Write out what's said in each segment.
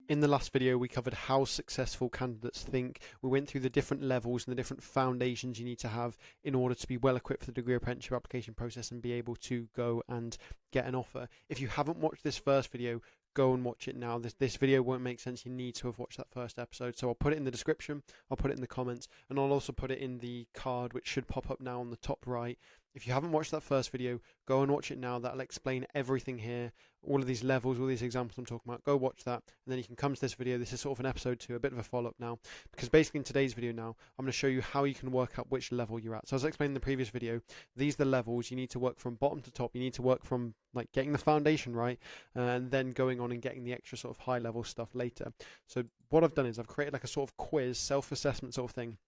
In the last video, we covered how successful candidates think. We went through the different levels and the different foundations you need to have in order to be well equipped for the degree apprenticeship application process and be able to go and get an offer. If you haven't watched this first video, go and watch it now. This video won't make sense. You need to have watched that first episode. So I'll put it in the description, I'll put it in the comments, and I'll also put it in the card, which should pop up now on the top right. If you haven't watched that first video, go and watch it now. That'll explain everything here, all of these levels, all these examples I'm talking about. Go watch that, and then you can come to this video. This is sort of an episode 2, a bit of a follow-up now, because basically in today's video now, I'm going to show you how you can work out which level you're at. So as I explained in the previous video, these are the levels. You need to work from bottom to top. You need to work from like getting the foundation right, and then going on and getting the extra sort of high-level stuff later. So what I've done is I've created like a sort of quiz, self-assessment sort of thing,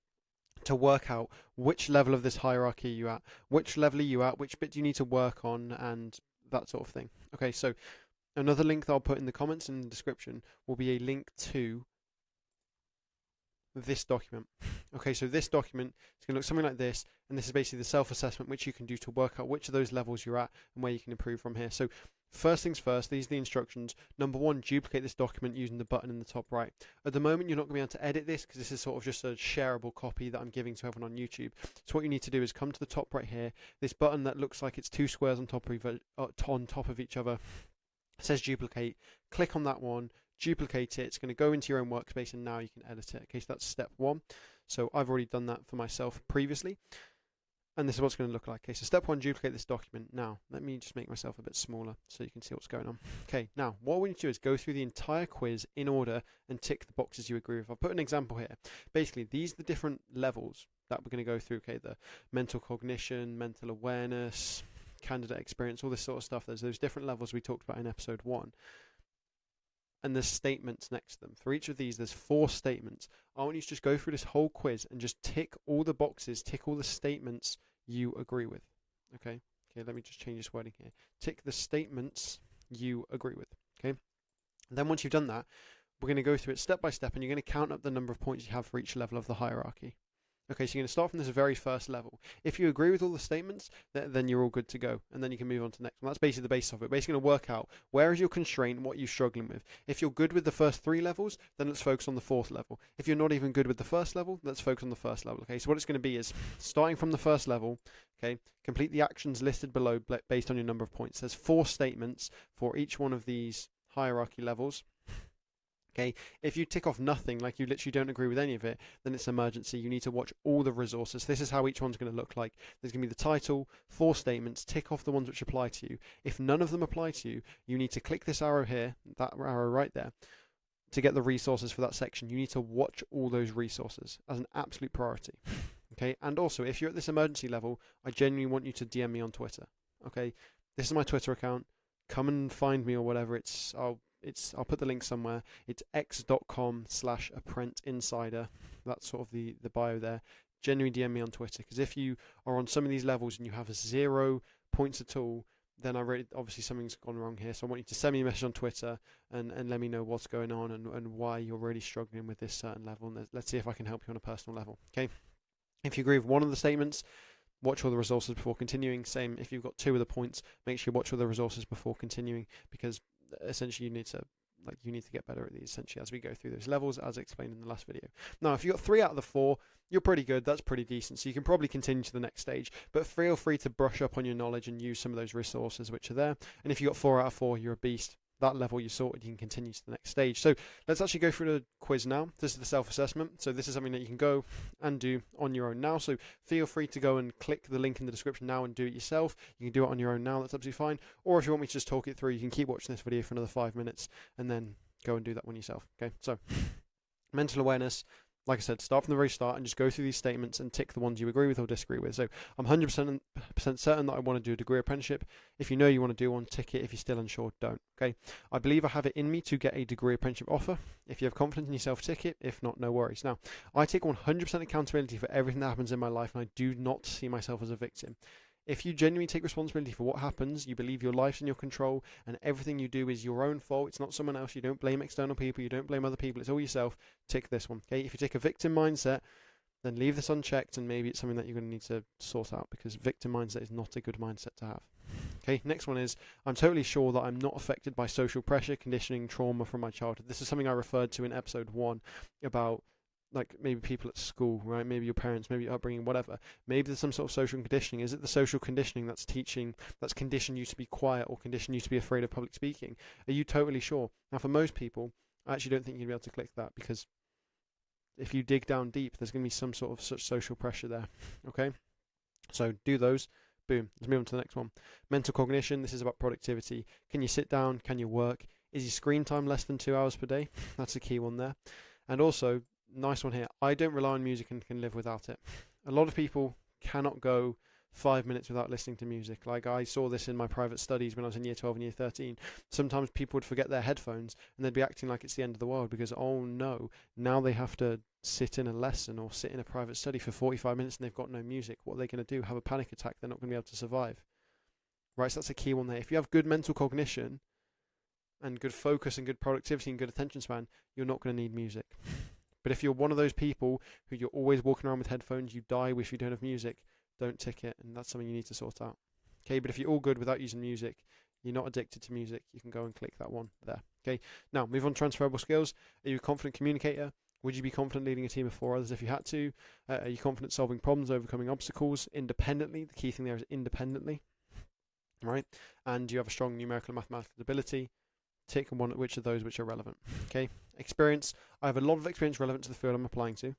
to work out which level of this hierarchy you're at, which level are you at, which bit do you need to work on, and that sort of thing. Okay, so another link that I'll put in the comments and in the description will be a link to this document. Okay, so this document is going to look something like this, and this is basically the self-assessment which you can do to work out which of those levels you're at and where you can improve from here. So first things first, these are the instructions. Number 1, duplicate this document using the button in the top right. At the moment, you're not going to be able to edit this because this is sort of just a shareable copy that I'm giving to everyone on YouTube. So what you need to do is come to the top right here. This button that looks like it's 2 squares on top of each other says duplicate. Click on that one, duplicate it. It's going to go into your own workspace, and now you can edit it. Okay, so that's step 1. So I've already done that for myself previously, and this is what it's going to look like. Okay, so step 1, duplicate this document. Now, let me just make myself a bit smaller so you can see what's going on. Okay, now, what we need to do is go through the entire quiz in order and tick the boxes you agree with. I'll put an example here. Basically, these are the different levels that we're going to go through. Okay, the mental cognition, mental awareness, candidate experience, all this sort of stuff. There's those different levels we talked about in episode 1. And there's statements next to them. For each of these, there's 4 statements. I want you to just go through this whole quiz and just tick all the boxes, tick all the statements you agree with. Okay, let me just change this wording here. Tick the statements you agree with. Okay, and then once you've done that, we're going to go through it step by step, and you're going to count up the number of points you have for each level of the hierarchy. Okay, so you're going to start from this very first level. If you agree with all the statements, then you're all good to go, and then you can move on to the next one. That's basically the basis of it. Basically going to work out where is your constraint and what you're struggling with. If you're good with the first 3 levels, then let's focus on the 4th level. If you're not even good with the first level, let's focus on the first level. Okay, so what it's going to be is, starting from the first level, okay, complete the actions listed below based on your number of points. There's 4 statements for each one of these hierarchy levels. Okay, if you tick off nothing, like you literally don't agree with any of it, then it's emergency. You need to watch all the resources. This is how each one's going to look like. There's going to be the title, 4 statements, tick off the ones which apply to you. If none of them apply to you, you need to click this arrow here, that arrow right there, to get the resources for that section. You need to watch all those resources as an absolute priority. Okay, and also, if you're at this emergency level, I genuinely want you to DM me on Twitter. Okay, this is my Twitter account. Come and find me or whatever. I'll put the link somewhere. It's x.com/apprentinsider. That's sort of the bio there. Genuinely DM me on Twitter, because if you are on some of these levels and you have 0 points at all, then obviously something's gone wrong here. So I want you to send me a message on Twitter and let me know what's going on and why you're really struggling with this certain level. And let's see if I can help you on a personal level. Okay. If you agree with one of the statements, watch all the resources before continuing. Same if you've got 2 of the points, make sure you watch all the resources before continuing, because essentially you need to get better at these essentially as we go through those levels, as explained in the last video. Now, if you got 3 out of the 4, you're pretty good. That's pretty decent. So you can probably continue to the next stage, but feel free to brush up on your knowledge and use some of those resources which are there. And if you got 4 out of 4, you're a beast. That level you sorted, you can continue to the next stage. So let's actually go through the quiz now. This is the self-assessment. So this is something that you can go and do on your own now. So feel free to go and click the link in the description now and do it yourself. You can do it on your own now. That's absolutely fine. Or if you want me to just talk it through, you can keep watching this video for another 5 minutes and then go and do that one yourself. Okay, so mental awareness. Like I said, start from the very start and just go through these statements and tick the ones you agree with or disagree with. So I'm 100% certain that I want to do a degree apprenticeship. If you know you want to do one, tick it. If you're still unsure, don't. Okay. I believe I have it in me to get a degree apprenticeship offer. If you have confidence in yourself, tick it. If not, no worries. Now, I take 100% accountability for everything that happens in my life, and I do not see myself as a victim. If you genuinely take responsibility for what happens, you believe your life's in your control and everything you do is your own fault, it's not someone else, you don't blame external people, you don't blame other people, it's all yourself, tick this one. Okay, if you take a victim mindset, then leave this unchecked, and maybe it's something that you're going to need to sort out, because victim mindset is not a good mindset to have. Okay, next one is, I'm totally sure that I'm not affected by social pressure, conditioning, trauma from my childhood. This is something I referred to in episode 1 about, like, maybe people at school, right? Maybe your parents, maybe your upbringing, whatever. Maybe there's some sort of social conditioning. Is it the social conditioning that's conditioned you to be quiet, or conditioned you to be afraid of public speaking? Are you totally sure? Now, for most people, I actually don't think you'd be able to click that, because if you dig down deep, there's going to be some sort of such social pressure there. Okay, so do those. Boom. Let's move on to the next one. Mental cognition. This is about productivity. Can you sit down? Can you work? Is your screen time less than 2 hours per day? That's a key one there. And also, nice one here, I don't rely on music and can live without it. A lot of people cannot go 5 minutes without listening to music. Like, I saw this in my private studies when I was in year 12 and year 13. Sometimes people would forget their headphones and they'd be acting like it's the end of the world, because, oh no, now they have to sit in a lesson or sit in a private study for 45 minutes and they've got no music. What are they going to do? Have a panic attack? They're not going to be able to survive. Right, so that's a key one there. If you have good mental cognition and good focus and good productivity and good attention span, you're not going to need music. But if you're one of those people who you're always walking around with headphones, you die if you don't have music, don't tick it, and that's something you need to sort out. Okay, but if you're all good without using music, you're not addicted to music, you can go and click that one there. Okay, now move on to transferable skills. Are you a confident communicator? Would you be confident leading a team of 4 others if you had to? Are you confident solving problems, overcoming obstacles independently? The key thing there is independently, right? And you have a strong numerical and mathematical ability. Tick one which of those which are relevant. Okay, experience. I have a lot of experience relevant to the field I'm applying to.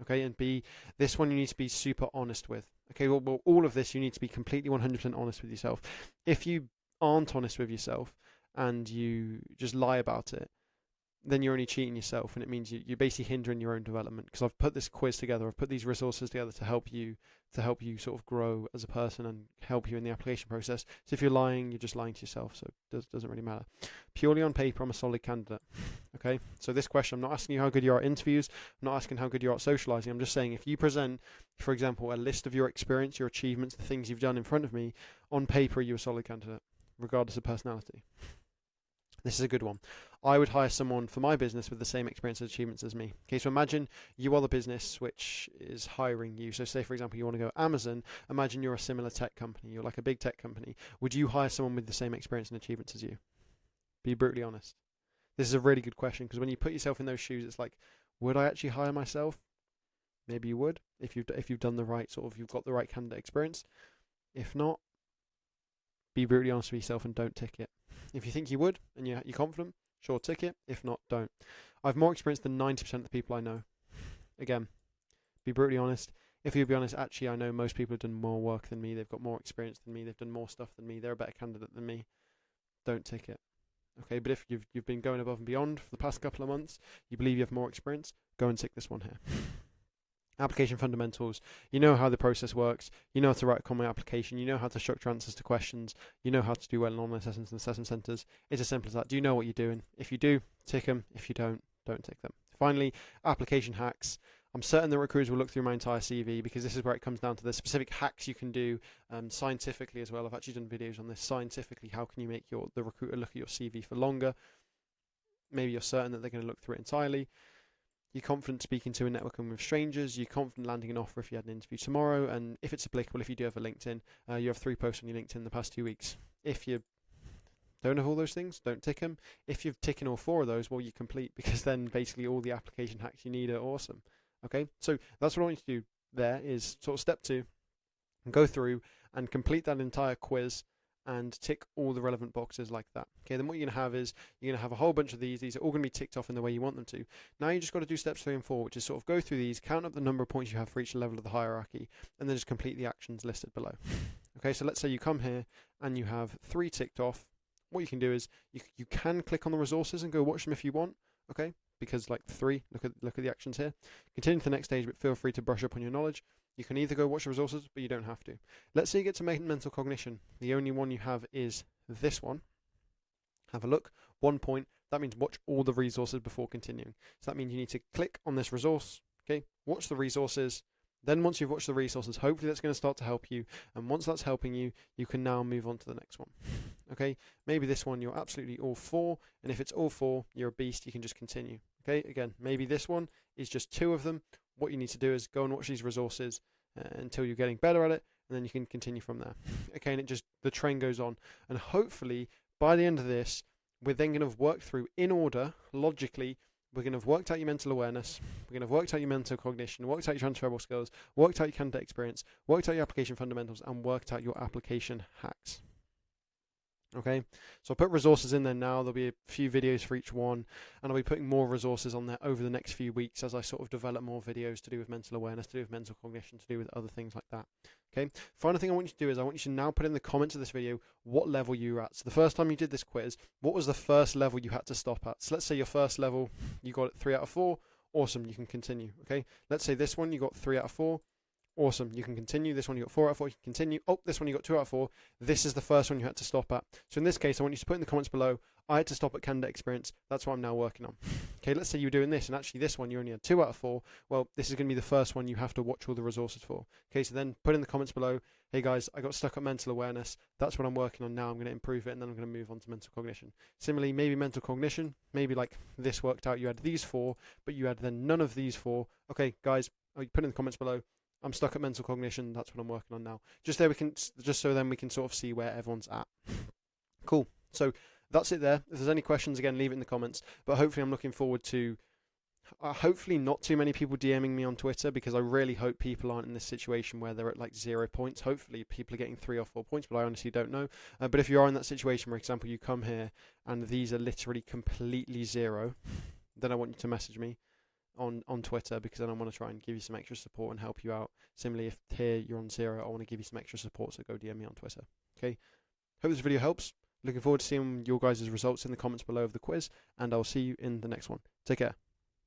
Okay, and B, this one you need to be super honest with. Okay, well, all of this you need to be completely 100% honest with yourself. If you aren't honest with yourself and you just lie about it, then you're only cheating yourself, and it means you're basically hindering your own development. Because I've put this quiz together, I've put these resources together to help you sort of grow as a person and help you in the application process. So if you're lying, you're just lying to yourself, so it doesn't really matter. Purely on paper, I'm a solid candidate. Okay, so this question, I'm not asking you how good you are at interviews, I'm not asking how good you are at socializing, I'm just saying if you present, for example, a list of your experience, your achievements, the things you've done in front of me, on paper you're a solid candidate, regardless of personality. This is a good one. I would hire someone for my business with the same experience and achievements as me. Okay, so imagine you are the business which is hiring you. So say, for example, you want to go Amazon. Imagine you're a similar tech company. You're like a big tech company. Would you hire someone with the same experience and achievements as you? Be brutally honest. This is a really good question, because when you put yourself in those shoes, it's like, would I actually hire myself? Maybe you would, if you've done the right sort of, you've got the right candidate experience. If not, be brutally honest with yourself and don't tick it. If you think you would and you're confident, sure, tick it. If not, don't. I have more experience than 90% of the people I know. Again, be brutally honest. If you'll be honest, actually, I know most people have done more work than me. They've got more experience than me. They've done more stuff than me. They're a better candidate than me. Don't tick it. Okay, but if you've been going above and beyond for the past couple of months, you believe you have more experience, go and tick this one here. Application fundamentals. You know how the process works. You know how to write a common application. You know how to structure answers to questions. You know how to do well in online assessments and assessment centres. It's as simple as that. Do you know what you're doing? If you do, tick them. If you don't tick them. Finally, application hacks. I'm certain the recruiters will look through my entire CV, because this is where it comes down to the specific hacks you can do scientifically as well. I've actually done videos on this scientifically. How can you make the recruiter look at your CV for longer? Maybe you're certain that they're going to look through it entirely. You're confident speaking to and networking with strangers. You're confident landing an offer if you had an interview tomorrow. And if it's applicable, if you do have a LinkedIn, you have 3 posts on your LinkedIn in the past 2 weeks. If you don't have all those things, don't tick them. If you've ticked all 4 of those, well, you complete, because then basically all the application hacks you need are awesome. Okay, so that's what I want you to do there, is sort of step 2, and go through and complete that entire quiz and tick all the relevant boxes like that. Okay, then what you're going to have is you're going to have a whole bunch of these. These are all going to be ticked off in the way you want them to. Now you just got to do steps 3 and 4, which is sort of go through these, count up the number of points you have for each level of the hierarchy, and then just complete the actions listed below. Okay, so let's say you come here and you have 3 ticked off. What you can do is you can click on the resources and go watch them if you want. Okay, because like 3, look at the actions here. Continue to the next stage, but feel free to brush up on your knowledge. You can either go watch the resources, but you don't have to. Let's say you get to mental cognition. The only one you have is this one. Have a look. 1 point. That means watch all the resources before continuing. So that means you need to click on this resource. Okay, watch the resources. Then once you've watched the resources, hopefully that's going to start to help you. And once that's helping you, you can now move on to the next one. Okay, maybe this one you're absolutely all for. And if it's all 4, you're a beast, you can just continue. Okay, again, maybe this one is just 2 of them. what you need to do is go and watch these resources until you're getting better at it, and then you can continue from there. Okay, and the train goes on, and hopefully by the end of this, we're then going to have worked through in order, logically. We're going to have worked out your mental awareness, we're going to have worked out your mental cognition, worked out your transferable skills, worked out your candidate experience, worked out your application fundamentals, and worked out your application hacks. Okay, so I'll put resources in there now. There'll be a few videos for each one, and I'll be putting more resources on there over the next few weeks as I sort of develop more videos to do with mental awareness, to do with mental cognition, to do with other things like that. Okay, final thing I want you to do is I want you to now put in the comments of this video what level you were at. So the first time you did this quiz, what was the first level you had to stop at? So let's say your first level, you got it 3 out of 4. Awesome, you can continue. Okay, let's say this one you got 3 out of 4. Awesome, you can continue. This one you got 4 out of 4, you can continue. Oh, this one you got 2 out of 4. This is the first one you had to stop at. So in this case, I want you to put in the comments below, I had to stop at candidate experience. That's what I'm now working on. Okay, let's say you were doing this, and actually this one you only had 2 out of 4. Well, this is going to be the first one you have to watch all the resources for. Okay, so then put in the comments below, hey guys, I got stuck at mental awareness. That's what I'm working on now. I'm going to improve it, and then I'm going to move on to mental cognition. Similarly, maybe mental cognition, maybe like this worked out. You had these 4, but you had then none of these 4. Okay, guys, put in the comments below, I'm stuck at mental cognition. That's what I'm working on now. Just so then we can sort of see where everyone's at. Cool. So that's it there. If there's any questions, again, leave it in the comments. But hopefully I'm looking forward to, hopefully not too many people DMing me on Twitter, because I really hope people aren't in this situation where they're at like 0 points. Hopefully people are getting 3 or 4 points, but I honestly don't know. But if you are in that situation, for example, you come here and these are literally completely 0, then I want you to message me on Twitter, because then I want to try and give you some extra support and help you out. Similarly, if here you're on 0, I want to give you some extra support, so go DM me on Twitter. Okay, hope this video helps. Looking forward to seeing your guys' results in the comments below of the quiz, and I'll see you in the next one. Take care.